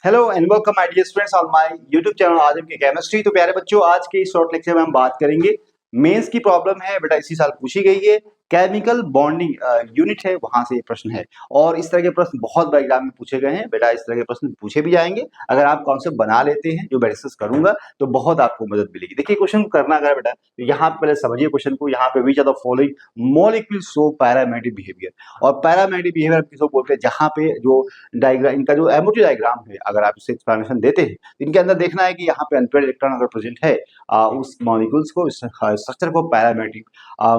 Hello and welcome my dear students on my YouTube channel Azam की chemistry. तो प्यारे बच्चों, आज के इस शॉर्ट लेक्चर में हम बात करेंगे मेंस की प्रॉब्लम है बेटा, इसी साल पूछी गई है। केमिकल बॉन्डिंग यूनिट है, वहां से ये प्रश्न है और इस तरह के प्रश्न बहुत बार एग्जाम में पूछे गए हैं बेटा। इस तरह के प्रश्न पूछे भी जाएंगे अगर आप कॉन्सेप्ट बना लेते हैं, जो मैं डिस्कस करूंगा तो बहुत आपको मदद मिलेगी। देखिए क्वेश्चन को करना अगर बेटा, तो यहाँ पे पहले समझिए क्वेश्चन को। यहाँ पे which are the following molecule show paramagnetic behaviour, और पैरामेग्नेटिक बिहेवियर किसको बोलते हैं, जहाँ पे जो डायग्राम, इनका जो एमओटी डायग्राम है, अगर आप इसे एक्सप्लेनेशन देते हैं तो इनके अंदर देखना है कि यहाँ पे अनपेयर्ड इलेक्ट्रॉन अगर प्रेजेंट है, उस मॉलिक्यूल्स को, इस स्ट्रक्चर को पैरामेग्नेटिक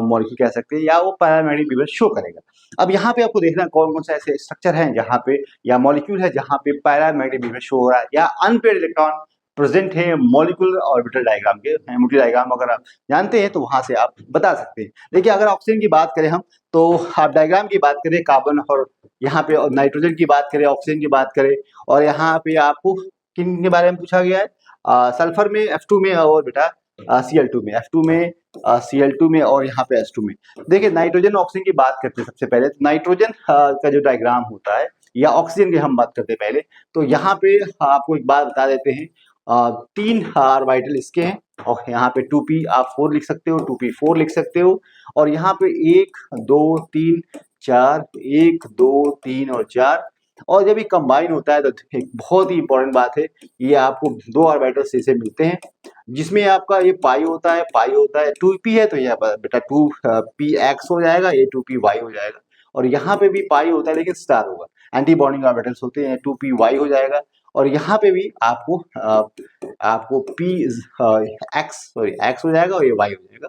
मॉलिक्यूल कह सकते हैं, या वो पैरामेग्नेटिक बिहेवियर शो करेगा। अब यहाँ पे आपको देखना है कौन कौन से ऐसे स्ट्रक्चर हैं जहाँ पे, या मॉलिक्यूल है जहाँ पे पैरामेग्नेटिक बिहेवियर शो हो रहा है, या अनपेयर्ड इलेक्ट्रॉन प्रेजेंट है मॉलिक्यूलर ऑर्बिटल डायग्राम के। एमओटी डायग्राम अगर आप जानते हैं तो वहां से आप बता सकते हैं। देखिए अगर ऑक्सीजन की बात करें हम, तो आप डायग्राम की बात करें कार्बन, और यहाँ पे नाइट्रोजन की बात करें, ऑक्सीजन की बात करें, और यहाँ पे आपको किन के बारे में पूछा गया है, सल्फर में F2 में, और बेटा Cl2 में, F2 में Cl2 में, और यहाँ पे H2 में। देखिए नाइट्रोजन ऑक्सीजन की बात करते हैं सबसे पहले। तो नाइट्रोजन का जो डायग्राम होता है, या ऑक्सीजन की हम बात करते हैं पहले, तो यहाँ पे आपको एक बात बता देते हैं, तीन ऑर्बिटल इसके हैं, और यहाँ पे 2p आप 4 लिख सकते हो, 2p4 लिख सकते हो, और यहाँ पे 1 2 3 4, 1 2 3 और 4। और जब ये कंबाइन होता है तो एक बहुत ही इंपॉर्टेंट बात है, ये आपको दो ऑर्बिटल्स ऐसे मिलते हैं जिसमें आपका ये पाई होता है, 2p है तो ये बेटा 2px हो जाएगा, ये 2py हो जाएगा। और यहाँ पे भी पाई होता है लेकिन स्टार होगा, एंटी बॉन्डिंग ऑर्बिटल्स होते हैं, 2py हो जाएगा। और यहाँ पे भी आपको x हो जाएगा और ये y हो जाएगा।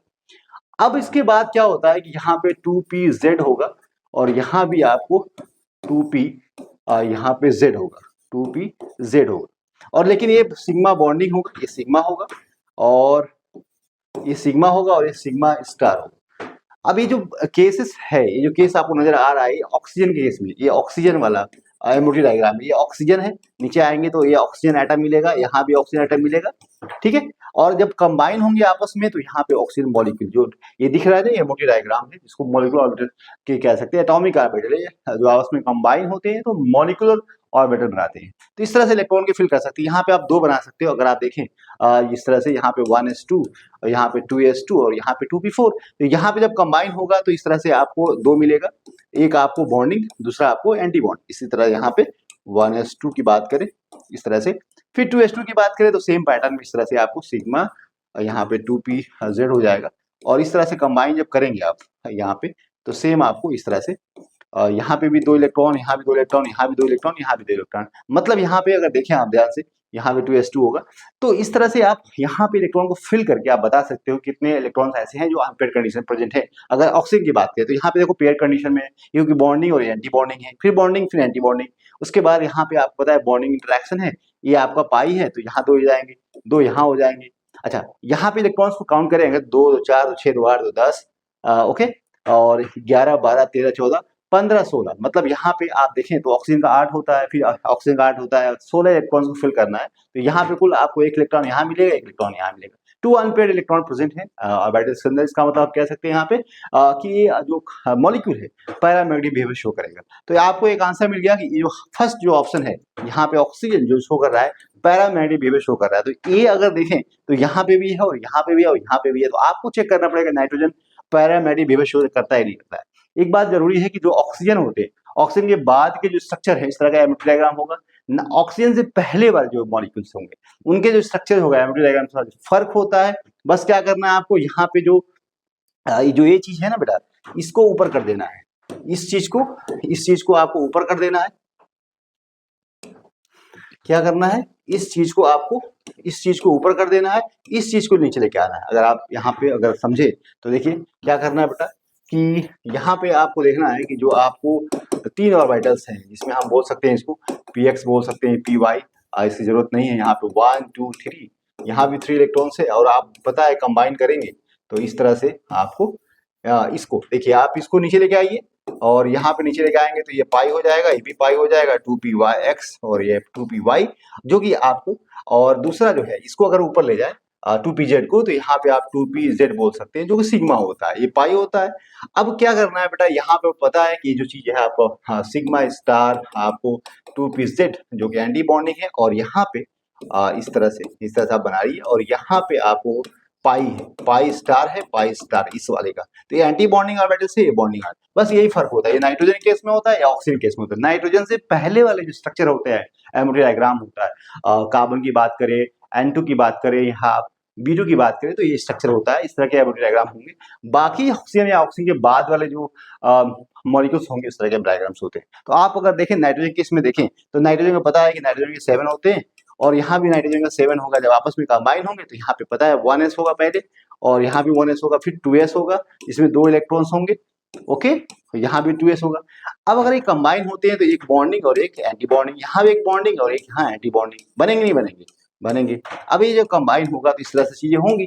अब इसके बाद क्या होता है कि यहाँ पे 2pz होगा, और यहाँ भी आपको 2p यहाँ पे z होगा, 2pz होगा। और लेकिन ये सिग्मा बॉन्डिंग होगा, ये सिग्मा होगा, और ये सिग्मा होगा, और ये सिग्मा स्टार होगा। अब ये जो केसेस है, ये जो केस आपको नजर आ रहा है, ऑक्सीजन के केस में, ये ऑक्सीजन वाला एमओटी डायग्राम है, ये ऑक्सीजन है। नीचे आएंगे तो ये ऑक्सीजन एटम मिलेगा, यहाँ भी ऑक्सीजन एटम मिलेगा, ठीक है। और जब कंबाइन होंगे आपस में तो यहाँ पे ऑक्सीजन मॉलिक्यूल, जो ये दिख रहा है, ये एमओटी डायग्राम है, जिसको मॉलिक्यूलर ऑर्बिटल के कह सकते हैं, एटॉमिक ऑर्बिटल है, जो आपस में कंबाइन होते हैं तो मॉलिक्यूलर ऑर्बिटल बनाते हैं। तो इस तरह से इलेक्ट्रॉन के फिल कर सकते हैं। यहाँ पे आप दो बना सकते हो, अगर आप देखें इस तरह से, यहाँ पे 1s2, और यहाँ पे 2s2, और यहाँ पे 2p4। तो यहाँ पे जब कंबाइन होगा तो इस तरह से आपको दो मिलेगा, एक आपको बॉन्डिंग, दूसरा आपको एंटी बॉन्ड। इसी तरह यहाँ पे 1s2 की बात करें इस तरह से, फिर 2s2 की बात करें तो सेम पैटर्न में इस तरह से आपको सिग्मा यहाँ पे 2pz हो जाएगा। और इस तरह से कंबाइन जब करेंगे आप यहाँ पे, तो सेम आपको इस तरह से यहाँ पे भी दो इलेक्ट्रॉन, यहाँ भी दो इलेक्ट्रॉन, यहाँ भी दो इलेक्ट्रॉन, यहाँ भी दो इलेक्ट्रॉन। मतलब यहाँ पे अगर देखें आप ध्यान से, यहाँ पे 2s2 होगा। तो इस तरह से आप यहाँ पे इलेक्ट्रॉन को फिल करके आप बता सकते हो कितने इलेक्ट्रॉन्स ऐसे हैं जो अनपेयर्ड कंडीशन प्रेजेंट है। अगर ऑक्सीजन की बात करें तो यहाँ पे देखो पेयर कंडीशन में है, क्योंकि बॉन्डिंग और एंटी बॉन्डिंग है, फिर बॉन्डिंग फिर एंटी बॉन्डिंग। उसके बाद यहाँ पे आपको पता है बॉन्डिंग इंटरेक्शन है, ये आपका पाई है, तो यहाँ दो हो जाएंगे, दो यहाँ हो जाएंगे। अच्छा, यहाँ पे इलेक्ट्रॉन्स को काउंट करेंगे, 2 2 4 2 6 2 8 2 10, ओके, और 11 12 13 14 15 16। मतलब यहाँ पे आप देखें तो ऑक्सीजन का 8 होता है, फिर ऑक्सीजन का 8 होता है, 16 इलेक्ट्रॉन को फिल करना है। तो यहाँ पे कुल आपको एक इलेक्ट्रॉन यहाँ मिलेगा, एक इलेक्ट्रॉन यहाँ मिलेगा। 2 अनपेयर्ड इलेक्ट्रॉन प्रेजेंट है ऑर्बिटल्स के अंदर। इसका मतलब आप कह सकते हैं यहाँ पे कि ये जो मॉलिक्यूल है पैरामैग्नेटिक बिहेवियर शो करेगा। तो आपको एक आंसर मिल गया कि ये जो फर्स्ट जो ऑप्शन है, यहाँ पे ऑक्सीजन जो शो कर रहा है पैरामैग्नेटिक बिहेवियर शो कर रहा है। तो ये अगर देखें तो यहाँ पे भी है, और यहाँ पे भी है, और यहाँ पे भी है। तो आपको चेक करना पड़ेगा नाइट्रोजन पैरामैग्नेटिक बिहेवियर शो करता है नहीं करता है। एक बात जरूरी है कि जो ऑक्सीजन होते हैं, ऑक्सीजन के बाद के जो स्ट्रक्चर है, इस तरह का एमओटी डायग्राम होगा। ऑक्सीजन से पहले वाले जो मॉलिक्यूल्स होंगे उनके जो स्ट्रक्चर होगा एमओटी डायग्राम से फर्क होता है। बस क्या करना है आपको, यहाँ पे जो ये चीज है ना बेटा, इसको ऊपर कर देना है, इस चीज को आपको ऊपर कर देना है। क्या करना है, इस चीज को ऊपर कर देना है, इस चीज को नीचे लेके आना है। अगर आप यहाँ पे अगर समझे तो देखिए क्या करना है बेटा, कि यहाँ पे आपको देखना है कि जो आपको तीन ऑर्बिटल्स हैं, जिसमें हम बोल सकते हैं इसको px बोल सकते हैं, py, इसकी जरूरत नहीं है। यहाँ पे 1 2 3, यहाँ भी 3 इलेक्ट्रॉन्स है, और आप पता है कंबाइन करेंगे तो इस तरह से आपको इसको देखिए, आप इसको नीचे लेके आइए, और यहाँ पे नीचे लेके आएंगे तो ये पाई हो जाएगा, ये भी पाई हो जाएगा, 2px और ये 2py, जो कि आपको, और दूसरा जो है इसको अगर ऊपर ले जाए 2pz को, तो यहाँ पे आप 2pz बोल सकते हैं, जो कि सिग्मा होता है, ये पाई होता है। अब क्या करना है बेटा, यहाँ पे पता है कि जो चीज है आपको, हाँ, सिग्मा स्टार आपको 2pz जो कि एंटी बॉन्डिंग है, और यहाँ पे इस तरह से आप बना रही है, और यहाँ पे आपको पाई है, पाई स्टार है, पाई स्टार इस वाले का, तो ये एंटी बॉन्डिंग ऑर्बिटल से ये बॉन्डिंग ऑर्बिटल, बस यही फर्क होता है। ये नाइट्रोजन केस में होता है या ऑक्सीजन केस में होता है। नाइट्रोजन से पहले वाले जो स्ट्रक्चर होते हैं, एमोटी डायग्राम होता है, कार्बन की बात करें, N2 की बात करें, यहाँ B2 की बात करें, तो ये स्ट्रक्चर होता है, इस तरह के एमोटी डायग्राम होंगे। बाकी ऑक्सीजन या ऑक्सीजन के बाद वाले जो मॉलिक्यूल्स होंगे, इस तरह के डायग्राम्स होते हैं। तो आप अगर देखें नाइट्रोजन केस में देखें, तो नाइट्रोजन में पता है कि नाइट्रोजन के 7 होते हैं, और यहाँ भी नाइट्रोजन का 7 होगा। जब आपस में कंबाइन होंगे तो यहाँ पे पता है 1s होगा पहले, और यहाँ भी 1s होगा, फिर 2s होगा, इसमें 2 इलेक्ट्रॉन्स होंगे। ओके, तो यहाँ भी 2s होगा। अब अगर ये कंबाइन होते हैं तो एक बॉन्डिंग और एक एंटी बॉन्डिंग, यहाँ भी एक बॉन्डिंग और एक यहाँ एंटी बॉन्डिंग, बनेंगे नहीं बनेंगे? बनेंगे। अब ये जो कंबाइन होगा तो इस तरह से चीजें होंगी।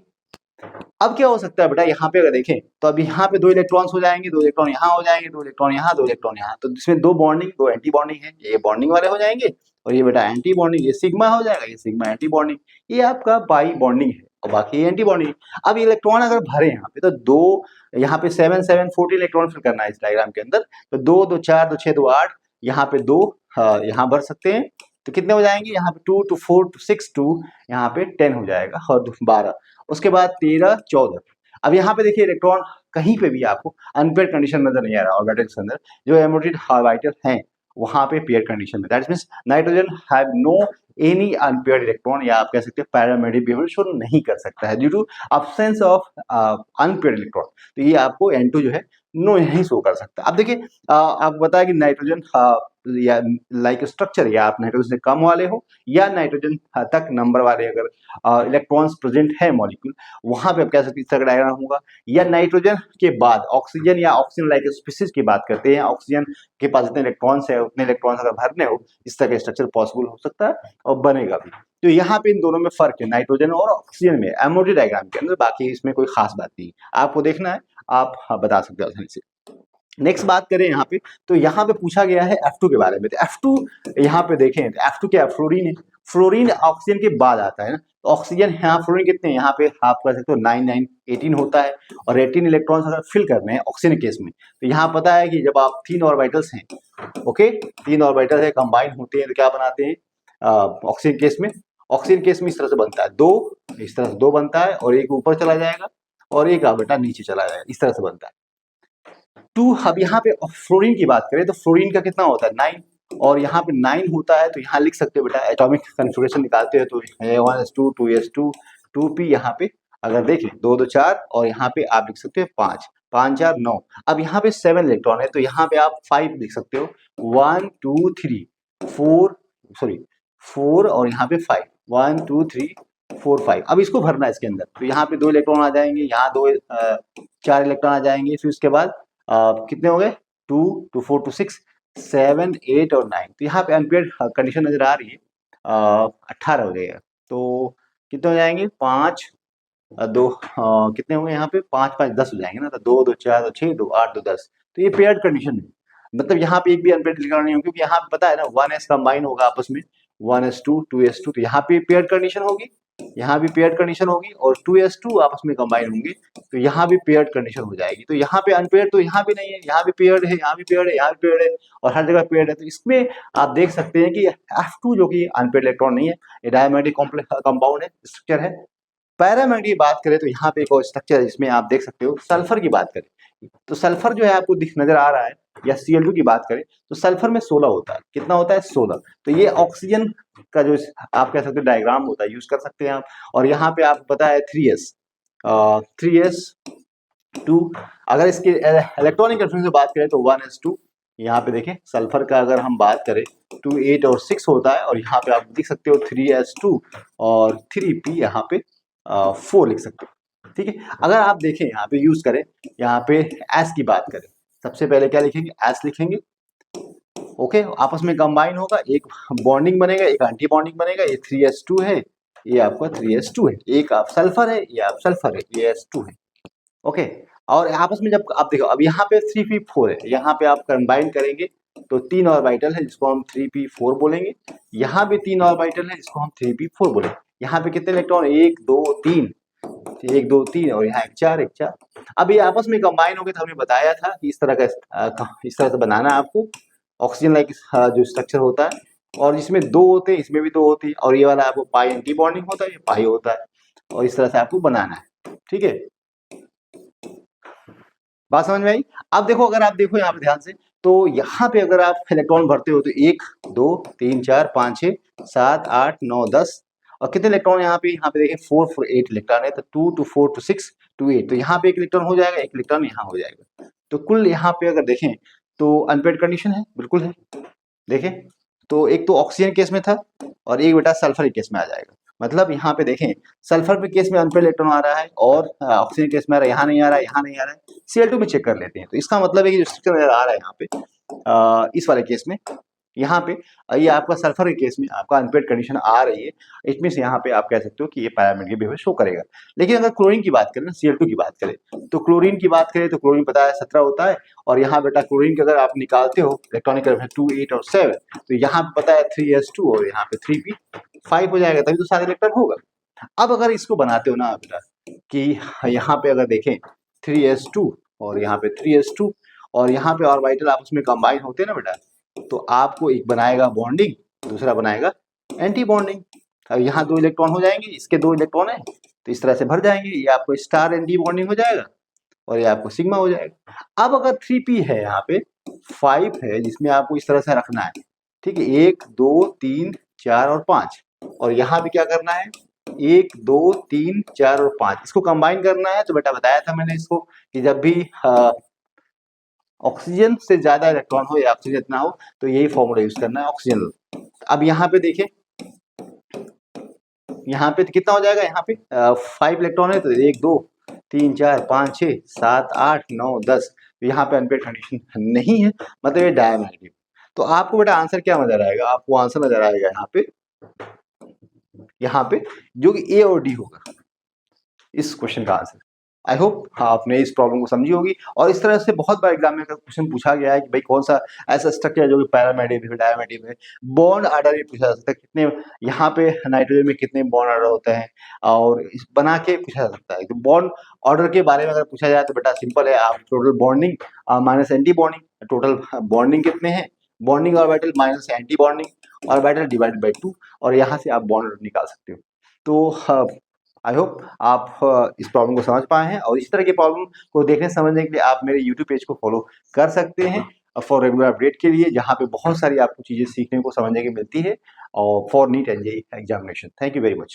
अब क्या हो सकता है बेटा, यहाँ पे अगर देखें तो अब यहाँ पे 2 इलेक्ट्रॉन्स हो जाएंगे, 2 इलेक्ट्रॉन यहाँ हो जाएंगे, 2 इलेक्ट्रॉन यहाँ, 2 इलेक्ट्रॉन यहाँ, तो इसमें 2 बॉन्डिंग, 2 एंटी बॉन्डिंग है, ये बॉन्डिंग वाले हो जाएंगे, और ये बेटा एंटी बॉन्डिंग, ये सिग्मा हो जाएगा, ये सिग्मा एंटी बॉन्डिंग, ये आपका बाई बॉन्डिंग है, और बाकी एंटी बॉन्डिंग। अब ये इलेक्ट्रॉन अगर भरे यहाँ पे, तो 2 यहाँ पे 7 7 14 इलेक्ट्रॉन फिल करना है इस डायग्राम के अंदर, तो 2 2 4 2 6 2 8, यहाँ पे 2 यहाँ भर सकते हैं, तो कितने हो जाएंगे, यहाँ पे 2 2 4 6 2, यहाँ पे 10 हो जाएगा, और 12, उसके बाद 13 14। अब यहाँ पे देखिए इलेक्ट्रॉन कहीं पे भी आपको अनपेयर्ड कंडीशन नजर नहीं आ रहा ऑर्बिटल के अंदर, जो एमोटेड ऑर्बिटल हैं वहां पे पेयर कंडीशन में, that means nitrogen have no any unpaired electron, या आप कह सकते हैं पैरामेडिक बिहेवियर शो नहीं कर सकता है due to absence of unpaired electron. तो ये आपको N2 जो है नो नहीं शो कर सकता। अब देखिए आपको बताया कि नाइट्रोजन या लाइक स्ट्रक्चर, या आप नाइट्रोजन से कम वाले हो या नाइट्रोजन तक नंबर वाले अगर इलेक्ट्रॉन्स प्रेजेंट है मॉलिक्यूल, वहां पे आप कह सकते हैं इस तरह का डायग्राम होगा। या नाइट्रोजन के बाद ऑक्सीजन या ऑक्सीजन लाइक स्पीसीज की बात करते हैं, ऑक्सीजन के पास जितने इलेक्ट्रॉन्स है उतने इलेक्ट्रॉन्स अगर भरने हो, इस तरह का स्ट्रक्चर पॉसिबल हो सकता है और बनेगा भी। तो यहाँ पे इन दोनों में फर्क है, नाइट्रोजन और ऑक्सीजन में एमओडी डायग्राम के अंदर, बाकी इसमें कोई खास बात नहीं, आपको देखना है आप बता सकते हो आसानी से। नेक्स्ट बात करें यहाँ पे, तो यहाँ पे पूछा गया है F2 के बारे में। तो F2 यहाँ पे देखें, तो F2 क्या है, फ्लोरीन है। फ्लोरीन ऑक्सीजन के बाद आता है ना, तो ऑक्सीजन यहाँ फ्लोरीन कितने, यहाँ पे आप कह सकते हो 9 9 18 होता है, और 18 इलेक्ट्रॉन्स अगर फिल करने हैं ऑक्सीजन केस में, तो यहाँ पता है कि जब आप 3 ऑर्बिटल्स हैं, ओके, 3 ऑर्बिटल है, कंबाइन होते हैं, तो क्या बनाते हैं ऑक्सीजन केस में। ऑक्सीजन केस में इस तरह से बनता है 2, इस तरह से 2 बनता है, और एक ऊपर चला जाएगा और एक बेटा नीचे चला जाएगा, इस तरह से बनता है 2। अब यहाँ पे फ्लोरीन की बात करें तो फ्लोरीन का कितना होता है 9, और यहाँ पे 9 होता है, तो यहाँ लिख सकते हो बेटा एटॉमिक कन्फिगरेशन निकालते हैं, तो 1s2 2s2 2p, यहाँ पे अगर देखें 2 2 4, और यहाँ पे आप लिख सकते हो 5 5 4 9। अब यहाँ पे 7 इलेक्ट्रॉन है, तो यहाँ पे आप 5 लिख सकते हो, 1 2 3 4, सॉरी 4, और यहाँ पे 5 1 2 3 4 5। अब इसको भरना है इसके अंदर, तो यहाँ पे 2 इलेक्ट्रॉन आ जाएंगे, यहाँ 4 इलेक्ट्रॉन आ जाएंगे, फिर उसके बाद कितने हो गए 2 2 4 2 6 7 8 और 9। तो यहाँ पे अनपेयर्ड कंडीशन नजर आ रही है, 18 हो जाएगा, तो कितने हो जाएंगे 5 2 कितने होंगे यहाँ पे 5 5 10 हो जाएंगे ना, तो 2 2 4 2 6 2 8 2 10। तो ये पेयर्ड कंडीशन है, मतलब यहाँ पे एक भी अनपेयर्ड इलेक्ट्रॉन नहीं होगा, क्योंकि यहाँ पे पता है ना 1s कंबाइन होगा आपस में 1s2 2s2, तो यहाँ पे पेयर्ड कंडीशन होगी, यहाँ भी पेयर्ड कंडीशन होगी, और 2s2 आपस में कंबाइन होंगे, तो यहाँ भी पेयर्ड कंडीशन हो जाएगी। तो यहाँ पे अनपेयर्ड तो यहाँ भी नहीं है, यहाँ भी पेयर्ड है, यहाँ भी पेयर्ड है, यहाँ भी पेयर्ड है, और हर जगह पेयर्ड है। तो इसमें आप देख सकते हैं कि F2 जो कि अनपेयर्ड इलेक्ट्रॉन नहीं है, ये डायमेटिक कंपाउंड है, स्ट्रक्चर है। पैरामेग्नेटिक की बात करें तो यहाँ पे एक और स्ट्रक्चर है जिसमें आप देख सकते हो, सल्फर की बात करें तो सल्फर जो है आपको नजर आ रहा है, या Cl2 की बात करें तो सल्फर में 16 होता है, कितना होता है 16। तो ये ऑक्सीजन का जो आप कह सकते हो डायग्राम होता है, यूज कर सकते हैं आप। और यहाँ पे आपको पता है 3s2। अगर इसके इलेक्ट्रॉनिक कन्फिगरेशन से बात करें तो 1s2, यहाँ पे देखें सल्फर का अगर हम बात करें 2 8 और 6 होता है, और यहाँ पे आप देख सकते हो 3s2 और 3p, यहाँ पे 4 लिख सकते हो, ठीक है। अगर आप देखें यहाँ पे यूज करें, यहाँ पे एस की बात करें, सबसे पहले क्या लिखेंगे, एस लिखेंगे, ओके, आपस में कंबाइन होगा, एक बॉन्डिंग बनेगा, एक एंटी बॉन्डिंग बनेगा, ये 3s2 है, ये आपका 3s2 है, एक आप सल्फर है, ये आप सल्फर है, ये s2 है, ओके। और आपस में जब आप देखो, अब यहाँ पे 3p4 है, यहाँ पे आप कंबाइन करेंगे तो 3 ऑर्बिटल है जिसको हम 3p4 बोलेंगे, यहाँ भी 3 ऑर्बिटल है जिसको हम 3p4 बोलेंगे। यहाँ पे कितने इलेक्ट्रॉन, 1 2 3, 1 2 3 और यहाँ 1 4 1 4। अब ये आपस में कंबाइन हो गए, तो हमने बताया था कि इस तरह से बनाना है आपको ऑक्सीजन लाइक जो स्ट्रक्चर होता है, और जिसमें 2 होते हैं इसमें भी 2 होते हैं, और ये वाला आपको पाई एंटी बॉन्डिंग होता है, ये पाई होता है, और इस तरह से आपको बनाना है। ठीक है, बात समझ में आई। अब देखो, अगर आप देखो यहाँ पे ध्यान से, तो यहाँ पे अगर आप इलेक्ट्रॉन भरते हो तो 1 2 3 4 5 6 7 8 9 10, और कितने इलेक्ट्रॉन यहाँ पे देखें 4 4 8 इलेक्ट्रॉन है, तो 2 2 4 2 6 2 8, तो यहाँ पे 1 इलेक्ट्रॉन हो जाएगा, 1 इलेक्ट्रॉन यहाँ हो जाएगा। तो कुल यहाँ पे अगर देखें तो अनपेड कंडीशन है, बिल्कुल है। देखें तो एक तो ऑक्सीजन केस में था, और एक बेटा सल्फर केस में आ जाएगा। मतलब यहाँ पे देखें सल्फर के केस में अनपेड इलेक्ट्रॉन आ रहा है, और ऑक्सीजन केस में आ रहा है, यहाँ नहीं आ रहा है, यहाँ नहीं आ रहा है। Cl2 में चेक कर लेते हैं, तो इसका मतलब है कि जो स्ट्रक्चर नजर आ रहा है यहाँ पे इस वाले केस में, यहाँ पे ये आपका सल्फर के केस में आपका अनपेड कंडीशन आ रही है, इट मीन्स यहाँ पे आप कह सकते हो कि ये पैरामेडिक बिहेवियर शो करेगा। लेकिन अगर क्लोरीन की बात करें ना, Cl2 की बात करें, तो क्लोरीन की बात करें तो क्लोरीन पता है 17 होता है, और यहाँ बेटा क्लोरीन के अगर आप निकालते हो इलेक्ट्रॉनिक 2 8 और 7, तो यहाँ पे पता है 3s2 और यहाँ पे 3p5 हो जाएगा, तभी तो सारे इलेक्ट्रॉन होगा। अब अगर इसको बनाते हो ना बेटा कि यहाँ पे अगर देखें 3s2 और यहाँ पे 3s2 और यहाँ पे ऑर्बिटल आपस में कंबाइन होते हैं ना बेटा, तो आपको एक बनाएगा बॉन्डिंग, दूसरा बनाएगा एंटी बॉन्डिंग। अब यहाँ 2 इलेक्ट्रॉन हो जाएंगे, इसके 2 इलेक्ट्रॉन है, तो इस तरह से भर जाएंगे, ये आपको स्टार एंटी बॉन्डिंग हो जाएगा, और ये आपको सिग्मा हो जाएगा। अब अगर 3p है, यहाँ पे 5 है, जिसमें आपको इस तरह से रखना है, ठीक है, 1 2 3 4 और 5, और यहाँ पे क्या करना है 1 2 3 4 और 5, इसको कंबाइन करना है। तो बेटा बताया था मैंने इसको कि जब भी ऑक्सीजन से ज्यादा इलेक्ट्रॉन हो या ऑक्सीजन इतना हो, तो यही फॉर्मूला यूज करना है, ऑक्सीजन। अब यहाँ पे देखें, यहाँ पे कितना हो जाएगा, यहाँ पे 5 इलेक्ट्रॉन है, तो 1 2 3 4 5 6 7 8 9 10, यहाँ पे अनपेड कंडीशन नहीं है, मतलब ये डायमैग्नेटिक। तो आपको बेटा आंसर क्या नजर आएगा, आपको आंसर नजर आएगा यहाँ पे जो कि ए और डी होगा इस क्वेश्चन का आंसर। आई होप आपने इस प्रॉब्लम को समझी होगी, और इस तरह से बहुत बार एग्जाम में क्वेश्चन पूछा गया है कि भाई कौन सा ऐसा स्ट्रक्चर है जो कि पैरामेडिक है, डायमेडिक है। बॉन्ड ऑर्डर भी पूछा जा सकता है, कितने यहाँ पे नाइट्रोजन में कितने बॉन्ड ऑर्डर होते हैं, और बना के पूछा जा सकता है। तो बॉन्ड ऑर्डर के बारे में अगर पूछा जाए तो बेटा सिंपल है, आप total bonding minus anti bonding, total bonding कितने हैं, bonding orbital minus anti bonding orbital divided by 2, और यहाँ से आप बॉन्ड निकाल सकते हो। तो आई होप आप इस प्रॉब्लम को समझ पाए हैं, और इस तरह के प्रॉब्लम को देखने समझने के लिए आप मेरे यूट्यूब पेज को फॉलो कर सकते हैं फॉर रेगुलर अपडेट के लिए, जहाँ पे बहुत सारी आपको चीज़ें सीखने को समझने की मिलती है, और for neat and JEE examination. Thank you very much.